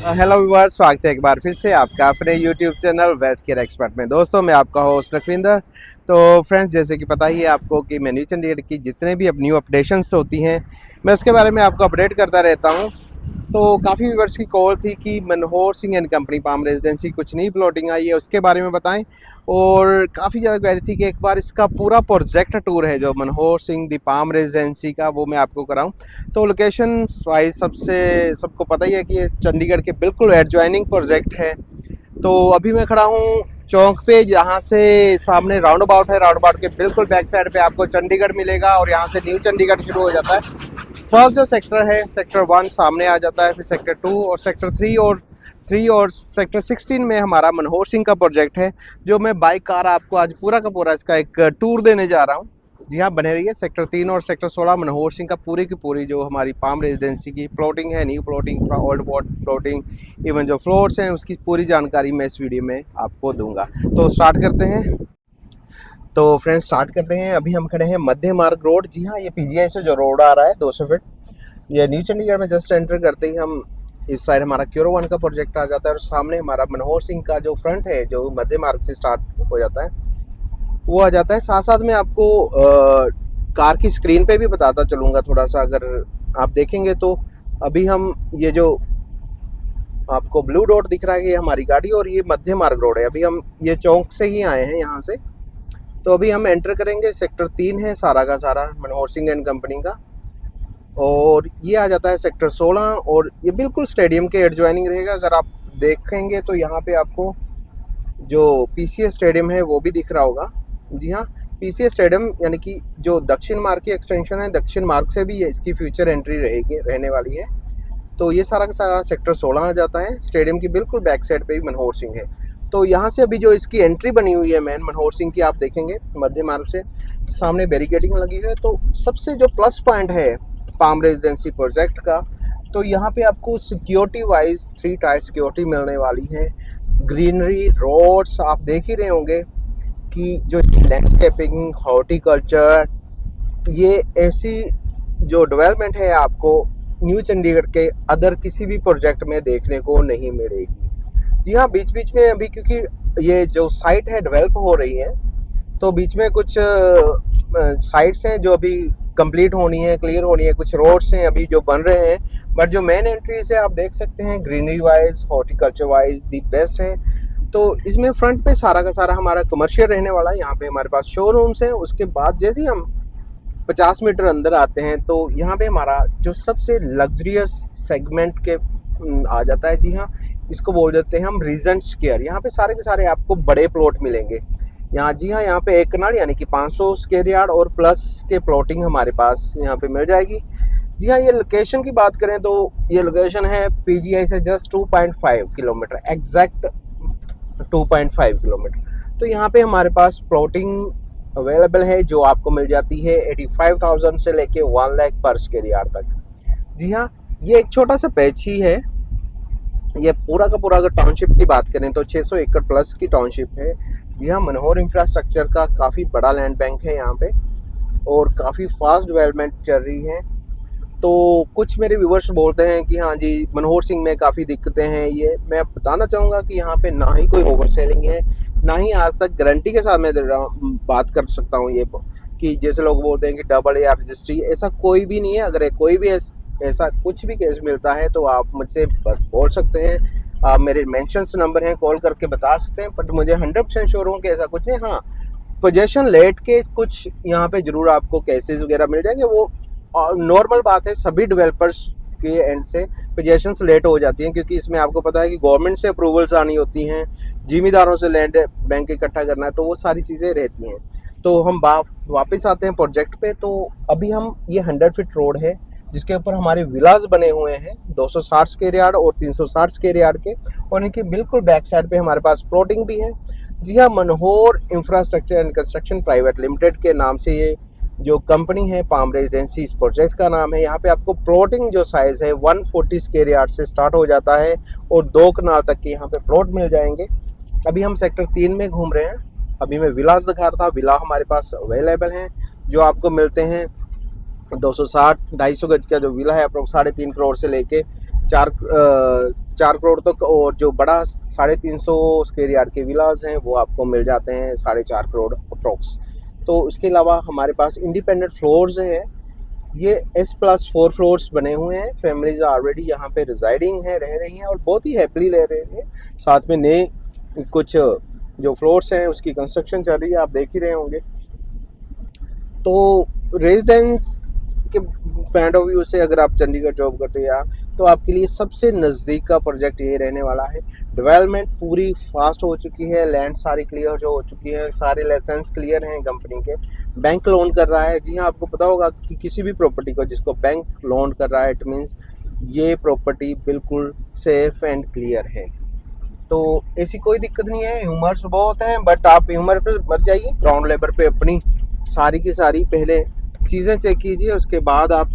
Hello viewers, स्वागत है एक बार फिर से आपका अपने YouTube channel wealth care expert में। दोस्तों, मैं आपका होस्ट लखविंदर। तो फ्रेंड्स, जैसे कि पता ही है आपको कि मैं न्यू चंडीगढ़ की जितने भी अब न्यू अपडेशंस होती हैं, मैं उसके बारे में आपको अपडेट करता रहता हूं। तो काफ़ी व्यूअर्स की कॉल थी कि Manohar Singh and company palm residency कुछ नई प्लॉटिंग आई है, उसके बारे में बताएं। और काफ़ी ज़्यादा क्वेरी थी कि एक बार इसका पूरा प्रोजेक्ट टूर है जो मनोहर सिंह दी पाम रेजिडेंसी का, वो मैं आपको कराऊं। तो लोकेशन वाइज सबको पता ही है कि ये चंडीगढ़ के बिल्कुल एडजॉइनिंग प्रोजेक्ट है। तो अभी मैं खड़ा हूँ चौक पे, जहाँ से सामने राउंड अबाउट है। राउंड अबाउट के बिल्कुल बैक साइड पे आपको चंडीगढ़ मिलेगा और यहाँ से न्यू चंडीगढ़ शुरू हो जाता है। फर्स्ट जो सेक्टर है, सेक्टर 1 सामने आ जाता है, फिर सेक्टर 2 और सेक्टर 3 और सेक्टर 16 में हमारा मनोहर सिंह का प्रोजेक्ट है, जो मैं बाई कार आपको आज पूरा का पूरा इसका एक टूर देने जा रहा हूँ। जी हाँ, बने रहिए। सेक्टर 3 और सेक्टर 16 मनोहर सिंह का पूरी की पूरी जो हमारी पाम रेजिडेंसी की प्लॉटिंग है, new plotting, old plotting, even जो फ्लोर्स हैं, उसकी पूरी जानकारी मैं इस वीडियो में आपको दूंगा। तो स्टार्ट करते हैं। तो फ्रेंड्स, स्टार्ट करते हैं। अभी हम खड़े हैं मध्य मार्ग रोड। जी हाँ, ये पीजीआई से जो रोड आ रहा है 200 फीट, ये न्यू चंडीगढ़ में जस्ट एंटर करते ही हम इस साइड हमारा क्यूरो 1 का प्रोजेक्ट आ जाता है और सामने हमारा मनोहर सिंह का जो फ्रंट है, जो मध्य मार्ग से स्टार्ट हो जाता है, वो आ जाता है। साथ साथ में आपको कार की स्क्रीन पे भी बताता चलूँगा थोड़ा सा, अगर आप देखेंगे तो अभी हम ये जो आपको ब्लू डॉट दिख रहा है, ये हमारी गाड़ी और ये मध्य मार्ग रोड है। अभी हम ये चौक से ही आए हैं यहाँ से। तो अभी हम एंटर करेंगे। सेक्टर 3 है सारा का सारा मनोहर सिंह एंड कंपनी का, और ये आ जाता है सेक्टर 16 और ये बिल्कुल स्टेडियम के एडजॉइनिंग रहेगा। अगर आप देखेंगे तो यहाँ पे आपको जो पीसीए स्टेडियम है वो भी दिख रहा होगा। जी हाँ, पीसीए स्टेडियम यानी कि जो दक्षिण मार्ग की एक्सटेंशन है, दक्षिण मार्ग से भी इसकी फ्यूचर एंट्री रहने वाली है। तो ये सारा का सारा सेक्टर 16 आ जाता है। स्टेडियम की बिल्कुल बैक साइड पे ही मनोहर सिंह है। तो यहाँ से अभी जो इसकी एंट्री बनी हुई है मेन मनोहर सिंह की, आप देखेंगे मध्य मार्ग से सामने बैरिकेडिंग लगी है। तो सबसे जो प्लस पॉइंट है पाम रेजिडेंसी प्रोजेक्ट का, तो यहाँ पे आपको सिक्योरिटी वाइज 3 टायर सिक्योरिटी मिलने वाली है। ग्रीनरी, रोड्स आप देख ही रहे होंगे कि जो इसकी लैंडस्केपिंग, हॉर्टिकल्चर, ये ऐसी जो डेवलपमेंट है आपको न्यू चंडीगढ़ के अदर किसी भी प्रोजेक्ट में देखने को नहीं मिलेगी। जी हाँ, बीच बीच में अभी क्योंकि ये जो साइट है डेवलप हो रही है, तो बीच में कुछ साइट्स हैं जो अभी कंप्लीट होनी है, क्लियर होनी है। कुछ रोड्स हैं अभी जो बन रहे हैं, बट जो मेन एंट्री से आप देख सकते हैं greenery wise, horticulture wise the best है। तो इसमें फ्रंट पे सारा का सारा हमारा कमर्शियल रहने वाला है। यहाँ पे हमारे पास शोरूम्स हैं। उसके बाद जैसे ही हम 50 मीटर अंदर आते हैं तो यहाँ पे हमारा जो सबसे लग्जरियस सेगमेंट के आ जाता है। जी हाँ, इसको बोल देते हैं हम रीजेंट स्क्वायर। यहाँ पे सारे के सारे आपको बड़े प्लॉट मिलेंगे यहाँ। जी हाँ, यहाँ पे एक कनाल यानी कि 500 स्क्वायर यार्ड और प्लस के प्लॉटिंग हमारे पास यहाँ पे मिल जाएगी। जी हाँ, ये लोकेशन की बात करें तो ये लोकेशन है पीजीआई से जस्ट 2.5 किलोमीटर, एग्जैक्ट 2.5 किलोमीटर। तो यहाँ पे हमारे पास प्लॉटिंग अवेलेबल है जो आपको मिल जाती है 85,000 से लेके 1 लाख पर स्क्वायर यार्ड तक। जी हाँ, ये एक छोटा सा पैच ही है। ये पूरा का पूरा अगर टाउनशिप की बात करें तो 600 एकड़ प्लस की टाउनशिप है। जी हाँ, मनोहर इंफ्रास्ट्रक्चर का काफ़ी बड़ा लैंड बैंक है यहाँ पे और काफ़ी फास्ट डेवलपमेंट चल रही है। तो कुछ मेरे व्यूवर्स बोलते हैं कि हाँ जी, मनोहर सिंह में काफ़ी दिक्कतें हैं। ये मैं बताना चाहूँगा कि यहाँ पे ना ही कोई ओवर सेलिंग है, ना ही आज तक गारंटी के साथ मैं बात कर सकता हूँ ये कि जैसे लोग बोलते हैं कि डबल या रजिस्ट्री, ऐसा कोई भी नहीं है। अगर कोई भी ऐसा कुछ भी केस मिलता है तो आप मुझसे बोल सकते हैं। आप मेरे मेंशंस नंबर हैं, कॉल करके बता सकते हैं। बट मुझे 100% श्योर हूँ कि ऐसा कुछ नहीं। हाँ, पोजेशन लेट के कुछ यहाँ पे ज़रूर आपको केसेस वगैरह मिल जाएंगे, वो नॉर्मल बात है। सभी डेवलपर्स के एंड से पोजेशंस लेट हो जाती हैं, क्योंकि इसमें आपको पता है कि गवर्नमेंट से अप्रूवल्स आनी होती हैं, जिम्मेदारों से लैंड बैंक इकट्ठा करना है, तो वो सारी चीज़ें रहती हैं। तो हम वापस आते हैं प्रोजेक्ट पे। तो अभी हम ये 100 फीट रोड है जिसके ऊपर हमारे विलास बने हुए हैं 260 स्क्वायर यार्ड और 360 स्क्वायर यार्ड के, और इनकी बिल्कुल बैक साइड पे हमारे पास प्लॉटिंग भी है। जी हाँ, Manohar infrastructure and construction private limited के नाम से ये जो कंपनी है पाम रेजिडेंसी, इस प्रोजेक्ट का नाम है। यहाँ पे आपको प्लॉटिंग जो साइज़ है 140 स्क्वायर यार्ड से स्टार्ट हो जाता है और 2 कनाल तक के यहाँ पे प्लॉट मिल जाएंगे। अभी हम सेक्टर 3 में घूम रहे हैं। अभी मैं विलास दिखा रहा था। विला हमारे पास अवेलेबल हैं जो आपको मिलते हैं 260-250 गज का जो विला है अप्रोक्स 3.5 करोड़ से लेके 4 करोड़ तक, और जो बड़ा 350 स्क्वायर यार्ड के विलास हैं वो आपको मिल जाते हैं 4.5 करोड़ अप्रोक्स। तो इसके अलावा हमारे पास इंडिपेंडेंट फ्लोर्स हैं, ये S+4 फ्लोर्स बने हुए हैं। फैमिलीज ऑलरेडी यहाँ पे रिजाइडिंग है, रह रही हैं और बहुत ही हैप्पीली रह रही हैं। साथ में नए कुछ जो फ्लोर्स हैं उसकी कंस्ट्रक्शन चल रही है, आप देख ही रहे होंगे। तो रेजिडेंस के पॉइंट ऑफ व्यू से अगर आप चंडीगढ़ जॉब करते हैं तो आपके लिए सबसे नज़दीक का प्रोजेक्ट ये रहने वाला है। डेवलपमेंट पूरी फास्ट हो चुकी है, लैंड सारी क्लियर जो हो चुकी है, सारे लाइसेंस क्लियर हैं कंपनी के, बैंक लोन कर रहा है। जी हाँ, आपको पता होगा कि किसी भी प्रॉपर्टी को जिसको बैंक लोन कर रहा है, इट मीन्स ये प्रॉपर्टी बिल्कुल सेफ एंड क्लियर है। तो ऐसी कोई दिक्कत नहीं है। ह्यूमर्स बहुत हैं, बट आप ह्यूमर पे मत जाइए, ग्राउंड लेवल पे अपनी सारी की सारी पहले चीज़ें चेक कीजिए, उसके बाद आप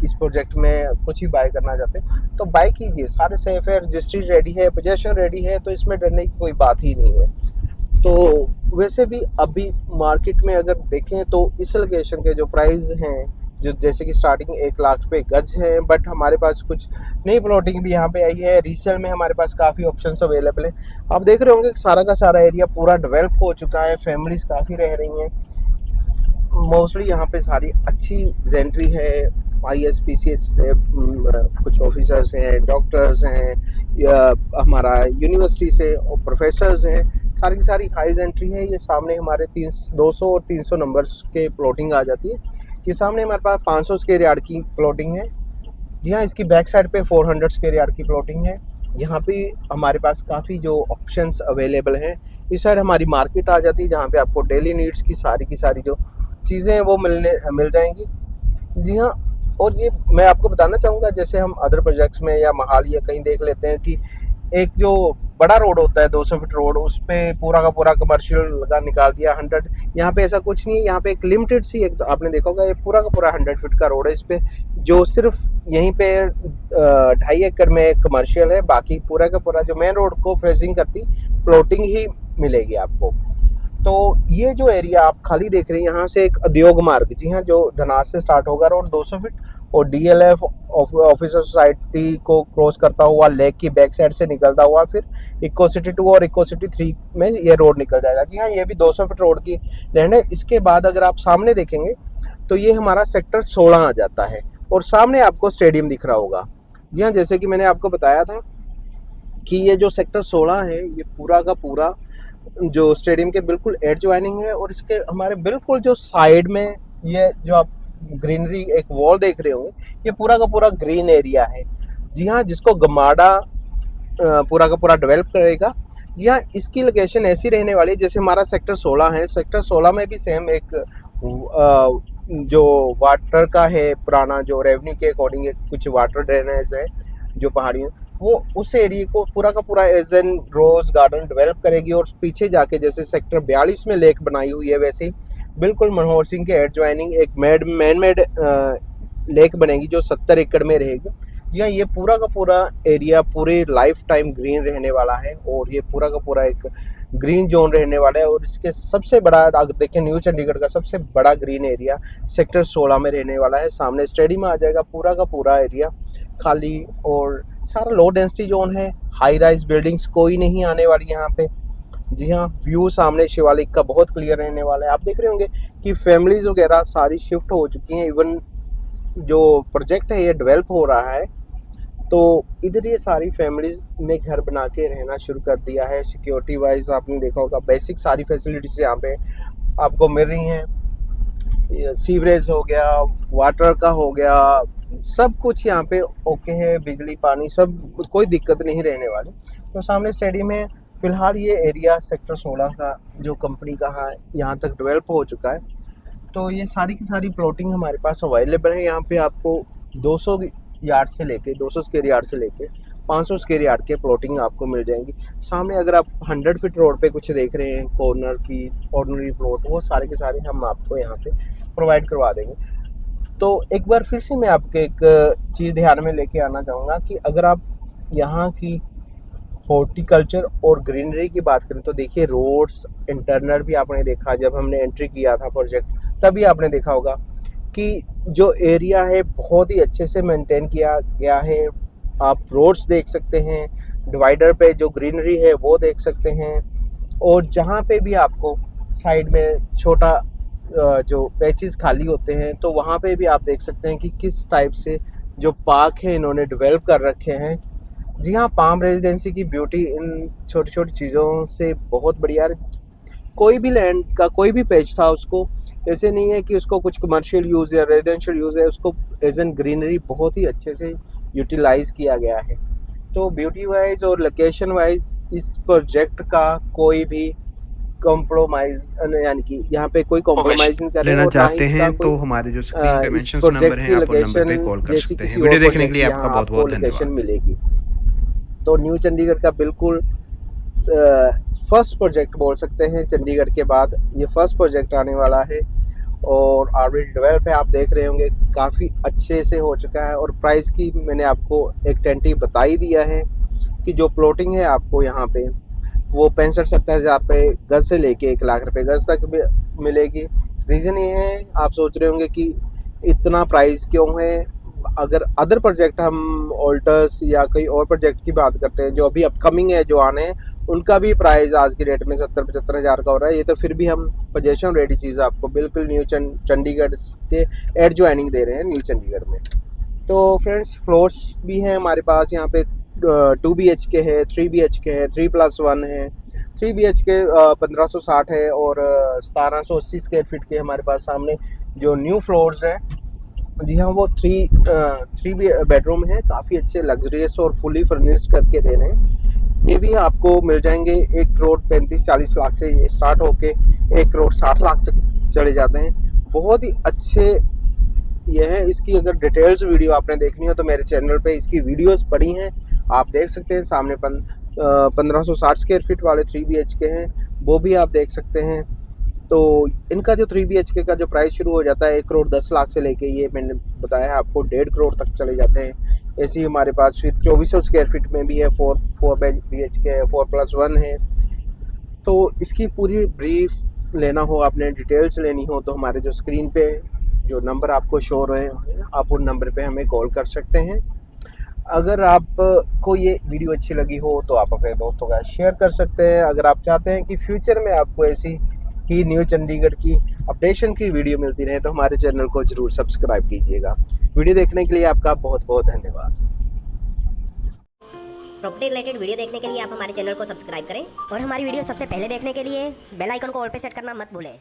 इस प्रोजेक्ट में कुछ ही बाय करना चाहते हैं तो बाय कीजिए। सारे सेफ है, रजिस्ट्री रेडी है, पोजेशन रेडी है, तो इसमें डरने की कोई बात ही नहीं है। तो वैसे भी अभी मार्केट में अगर देखें तो इस लोकेशन के जो प्राइस हैं, जो जैसे कि स्टार्टिंग 1 लाख पे गज है, बट हमारे पास कुछ नई प्लॉटिंग भी यहाँ पे आई है। रीसेल में हमारे पास काफ़ी ऑप्शंस अवेलेबल हैं। आप देख रहे होंगे कि सारा का सारा एरिया पूरा डेवलप हो चुका है, फैमिलीज काफ़ी रह रही हैं। मोस्टली यहाँ पे सारी अच्छी जेंट्री है, IAS PCS कुछ ऑफिसर्स हैं, डॉक्टर्स हैं, या हमारा यूनिवर्सिटी से और प्रोफेसर्स हैं, सारी की सारी हाई जेंट्री है। ये सामने हमारे 200 और 300 नंबर्स के प्लॉटिंग आ जाती है। ये सामने हमारे पास 500 स्क्वायर यार्ड की प्लॉटिंग है। जी हाँ, इसकी बैक साइड पे 400 स्क्वायर यार्ड की प्लॉटिंग है। यहाँ पे हमारे पास काफ़ी जो ऑप्शंस अवेलेबल हैं। इस साइड हमारी मार्केट आ जाती है, जहाँ पे आपको डेली नीड्स की सारी जो चीज़ें हैं वो मिल जाएंगी। जी हाँ, और ये मैं आपको बताना चाहूँगा, जैसे हम अदर प्रोजेक्ट्स में या महाल या कहीं देख लेते हैं कि एक जो बड़ा रोड होता है 200 फीट रोड, उस पर पूरा का पूरा कमर्शियल लगा निकाल दिया 100। यहाँ पे ऐसा कुछ नहीं है। यहाँ पे एक लिमिटेड सी, एक आपने देखा होगा, ये पूरा का पूरा 100 फीट का रोड है। इस पे जो सिर्फ यहीं पे 2.5 एकड़ में कमर्शियल है, बाकी पूरा का पूरा जो मेन रोड को फेसिंग करती प्लॉटिंग ही मिलेगी आपको। तो ये जो एरिया आप खाली देख रहे हैं, यहाँ से एक उद्योग मार्ग, जी हाँ, जो धनास से स्टार्ट होगा रोड 200 फीट और DLF ऑफिसर सोसाइटी को क्रॉस करता हुआ लेक की बैक साइड से निकलता हुआ फिर इको सिटी 2 और इको सिटी 3 में ये रोड निकल जाएगा। जी हाँ, ये भी 200 फीट रोड की लैंड है। इसके बाद अगर आप सामने देखेंगे तो ये हमारा सेक्टर 16 आ जाता है और सामने आपको स्टेडियम दिख रहा होगा। जी हाँ, जैसे कि मैंने आपको बताया था कि ये जो सेक्टर 16 है, ये पूरा का पूरा जो स्टेडियम के बिल्कुल एडजॉइनिंग है, और इसके हमारे बिल्कुल जो साइड में ये जो आप ग्रीनरी एक वॉल देख रहे होंगे, ये पूरा का पूरा ग्रीन एरिया है। जी हाँ, जिसको गमाडा पूरा का पूरा डेवलप करेगा। जी हाँ, इसकी लोकेशन ऐसी रहने वाली है जैसे हमारा सेक्टर 16 है। सेक्टर 16 में भी सेम एक जो वाटर का है, पुराना जो रेवेन्यू के अकॉर्डिंग कुछ वाटर ड्रेनेज है जो पहाड़ियों, वो उस एरिया को पूरा का पूरा as an rose garden develop करेगी। और पीछे जाके जैसे सेक्टर 42 में लेक बनाई हुई है, वैसे ही बिल्कुल मनोहर सिंह के एडजॉइनिंग एक मैन मेड लेक बनेगी जो 70 एकड़ में रहेगी। या ये पूरा का पूरा एरिया पूरे लाइफ टाइम ग्रीन रहने वाला है, और ये पूरा का पूरा एक ग्रीन जोन रहने वाला है। और इसके सबसे बड़ा, अगर देखें, न्यू चंडीगढ़ का सबसे बड़ा ग्रीन एरिया सेक्टर 16 में रहने वाला है। सामने स्टेडियम आ जाएगा, पूरा का पूरा एरिया खाली, और सारा लो डेंसिटी जोन है। हाई राइज बिल्डिंग्स कोई नहीं आने वाली यहाँ पे। जी हाँ, व्यू सामने शिवालिक का बहुत क्लियर रहने वाला है। आप देख रहे होंगे कि फैमिलीज वगैरह सारी शिफ्ट हो चुकी हैं। इवन जो प्रोजेक्ट है ये डेवलप हो रहा है, तो इधर ये सारी फैमिलीज ने घर बना के रहना शुरू कर दिया है। सिक्योरिटी वाइज आपने देखा होगा, बेसिक सारी फैसिलिटीज यहाँ पे आपको मिल रही हैं। सीवरेज हो गया, वाटर का हो गया, सब कुछ यहाँ पे ओके है। बिजली पानी सब, कोई दिक्कत नहीं रहने वाली। तो सामने स्टेडियम है। फिलहाल ये एरिया सेक्टर 16 का जो कंपनी का है, यहाँ तक डेवलप हो चुका है। तो ये सारी की सारी प्लॉटिंग हमारे पास अवेलेबल है। यहाँ पे आपको 200 यार्ड से लेके 200 स्क्वायर यार्ड से लेके 500 स्क्वायर यार्ड के प्लॉटिंग आपको मिल जाएंगी। सामने अगर आप 100 फीट रोड पे कुछ देख रहे हैं, कॉर्नर की ऑर्डिनरी प्लॉट, वो सारे के सारे हम आपको यहाँ पे प्रोवाइड करवा देंगे। तो एक बार फिर से मैं आपके एक चीज़ ध्यान में लेके आना चाहूँगा कि अगर आप यहाँ की हॉर्टिकल्चर और ग्रीनरी की बात करें तो देखिए, रोड्स इंटरनल भी आपने देखा, जब हमने एंट्री किया था प्रोजेक्ट तभी आपने देखा होगा कि जो एरिया है बहुत ही अच्छे से मेंटेन किया गया है। आप रोड्स देख सकते हैं, डिवाइडर पे जो ग्रीनरी है वो देख सकते हैं, और जहाँ पे भी आपको साइड में छोटा जो पैचेस खाली होते हैं तो वहाँ पे भी आप देख सकते हैं कि किस टाइप से जो पार्क है इन्होंने डेवलप कर रखे हैं। जी हाँ, पाम रेजिडेंसी की ब्यूटी इन छोटी छोटी चीज़ों से बहुत बढ़िया। कोई भी लैंड का कोई भी पेज था, उसको ऐसे नहीं है कि उसको कुछ कमर्शियल यूज़ या रेजिडेंशियल यूज़ है, उसको एज एन ग्रीनरी बहुत ही अच्छे से यूटिलाइज़ किया गया है। तो ब्यूटी वाइज और लोकेशन वाइज इस प्रोजेक्ट का कोई भी कॉम्प्रोमाइज़, यानी कि यहाँ पे कोई कॉम्प्रोमाइज़ नहीं कर रहे लेना और ना ही चाहते इसका हैं कोई तो हमारे जो स्क्रीन पे इस मेंशन्स नंबर प्रोजेक्ट हैं, की आप उन नंबर पे लोकेशन कॉल कर जैसी सकते हैं। किसी और वीडियो देखने के प्रोजेक्ट लिए की आपका यहाँ बहुत आपको बहुत लोकेशन धन्यवाद। मिलेगी। तो न्यू चंडीगढ़ का बिल्कुल फर्स्ट प्रोजेक्ट बोल सकते हैं, चंडीगढ़ के बाद ये फर्स्ट प्रोजेक्ट आने वाला है और ऑलरेडी डेवलप है। आप देख रहे होंगे काफ़ी अच्छे से हो चुका है, और प्राइस की मैंने आपको एक टेंटिव बता ही दिया है कि जो प्लॉटिंग है आपको यहाँ पे वो 65-70 हज़ार रुपये गज से लेके 1 लाख रुपए गज तक भी मिलेगी। रीज़न ये है, आप सोच रहे होंगे कि इतना प्राइस क्यों है। अगर अदर प्रोजेक्ट हम ऑल्टर्स या कोई और प्रोजेक्ट की बात करते हैं जो अभी अपकमिंग है, जो आने हैं, उनका भी प्राइस आज की डेट में 70-75 हज़ार का हो रहा है। ये तो फिर भी हम पोजेशन रेडी चीज़ आपको बिल्कुल न्यू चंडीगढ़ के एड ज्वाइनिंग दे रहे हैं न्यू चंडीगढ़ में। तो फ्रेंड्स, फ्लोर्स भी हैं हमारे पास यहाँ पे। 2 BHK है, 3 BHK है, 3+1 है। 3 BHK 1560 है और 1780 स्क्वायर फीट के हमारे पास सामने जो न्यू फ्लोर्स हैं। जी हाँ, वो थ्री बेडरूम है, काफ़ी अच्छे लग्जरियस और फुली फर्निश्ड करके दे रहे हैं। ये भी आपको मिल जाएंगे 1 करोड़ 35-40 लाख से ये स्टार्ट होके 1 करोड़ 60 लाख तक चले जाते हैं। बहुत ही अच्छे ये है। इसकी अगर डिटेल्स वीडियो आपने देखनी हो तो मेरे चैनल पे इसकी वीडियोस पड़ी हैं, आप देख सकते हैं। सामने 1560 स्क्वायर फीट वाले 3 BHK हैं, वो भी आप देख सकते हैं। तो इनका जो 3 BHK का जो प्राइस शुरू हो जाता है 1 करोड़ 10 लाख से लेके, ये मैंने बताया आपको 1.5 करोड़ तक चले जाते हैं। ऐसे ही हमारे पास फिर 2400 स्क्वायर फीट में भी है, 4 BHK है, 4+1 है। तो इसकी पूरी ब्रीफ लेना हो, आपने डिटेल्स लेनी हो, तो हमारे जो स्क्रीन पे जो नंबर आपको शो हो रहे हैं, आप उन नंबर पे हमें कॉल कर सकते हैं। अगर आपको ये वीडियो अच्छी लगी हो तो आप अपने दोस्तों का शेयर कर सकते हैं। अगर आप चाहते हैं कि फ्यूचर में आपको ऐसी ही न्यू चंडीगढ़ की अपडेशन की वीडियो मिलती रहे तो हमारे चैनल को ज़रूर सब्सक्राइब कीजिएगा। वीडियो देखने के लिए आपका बहुत बहुत धन्यवाद। प्रॉपर्टी रिलेटेड वीडियो देखने के लिए आप हमारे चैनल को सब्सक्राइब करें और हमारी वीडियो सबसे पहले देखने के लिए बेल आइकन को ऑल पे सेट करना मत भूलें।